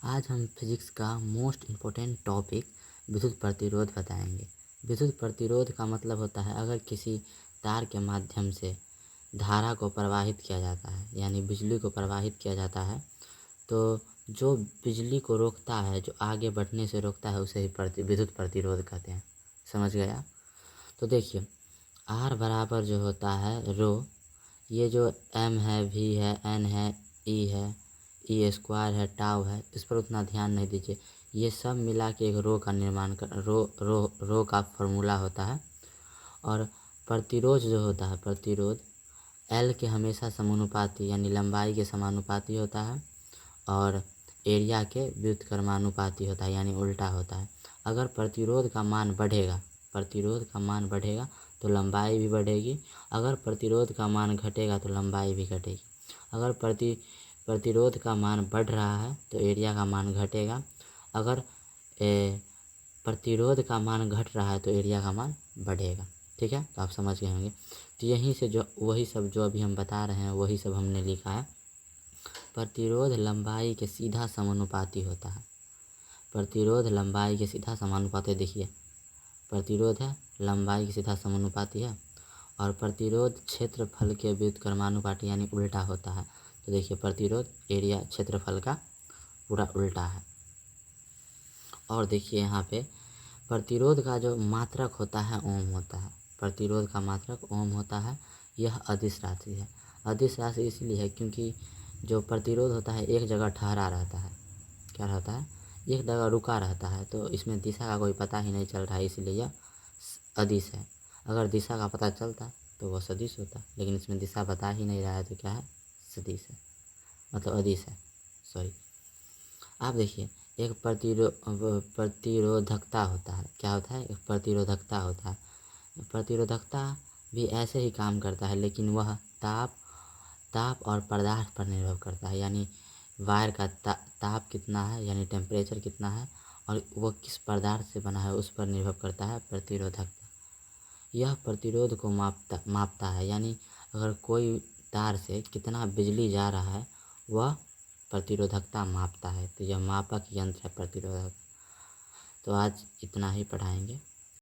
आज हम फिजिक्स का मोस्ट इम्पोर्टेंट टॉपिक विद्युत प्रतिरोध बताएंगे। विद्युत प्रतिरोध का मतलब होता है अगर किसी तार के माध्यम से धारा को प्रवाहित किया जाता है, यानी बिजली को प्रवाहित किया जाता है, तो जो बिजली को रोकता है, जो आगे बढ़ने से रोकता है, उसे ही विद्युत प्रतिरोध कहते हैं। समझ गया? तो देखिए, आर बराबर जो होता है रो, ये जो एम है, वी है, एन है, ई है, ई स्क्वायर है, टाउ है, इस पर उतना ध्यान नहीं दीजिए। ये सब मिला के एक रो का निर्माण कर रो का फॉर्मूला होता है। और प्रतिरोध जो होता है, प्रतिरोध एल के हमेशा समानुपाती यानी लंबाई के समानुपाती होता है और एरिया के व्युत्क्रमानुपाती होता है, यानी उल्टा होता है। अगर प्रतिरोध का मान बढ़ेगा तो लंबाई भी बढ़ेगी। अगर प्रतिरोध का मान घटेगा तो लंबाई भी घटेगी। अगर प्रतिरोध का मान बढ़ रहा है तो एरिया का मान घटेगा। अगर प्रतिरोध का मान घट रहा है तो एरिया का मान बढ़ेगा। ठीक है, तो आप समझ गए होंगे। तो यहीं से जो वही सब जो अभी हम बता रहे हैं वही सब हमने लिखा है। प्रतिरोध लंबाई के सीधा समानुपाती होता है। प्रतिरोध लंबाई के सीधा समानुपाती, देखिए प्रतिरोध है लंबाई के सीधा समानुपाती है और प्रतिरोध क्षेत्रफल के व्युत्क्रमानुपाती यानी उल्टा होता है। तो देखिए, प्रतिरोध एरिया क्षेत्रफल का पूरा उल्टा है। और देखिए यहाँ पे प्रतिरोध का जो मात्रक होता है ओम होता है। प्रतिरोध का मात्रक ओम होता है। यह अदिश राशि है। अदिश राशि इसलिए है क्योंकि जो प्रतिरोध होता है एक जगह ठहरा रहता है। क्या रहता है? एक जगह रुका रहता है, तो इसमें दिशा का कोई पता ही नहीं चल रहा है, इसलिए यह अदिश है। अगर दिशा का पता चलता तो वह सदिश होता, लेकिन इसमें दिशा बता ही नहीं रहा है, तो क्या है? सदिश है, मतलब अदिश है। सॉरी। आप देखिए, एक प्रतिरोधकता होता है। क्या होता है? एक प्रतिरोधकता होता है। प्रतिरोधकता भी ऐसे ही काम करता है, लेकिन वह ताप और पदार्थ पर निर्भर करता है, यानी वायर का ताप कितना है, यानी टेम्परेचर कितना है, और वह किस पदार्थ से बना है उस पर निर्भर करता है प्रतिरोधकता। यह प्रतिरोध को मापता है, यानी अगर कोई तार से कितना बिजली जा रहा है वह प्रतिरोधकता मापता है। तो यह मापक यंत्र है प्रतिरोधक। तो आज इतना ही पढ़ाएंगे।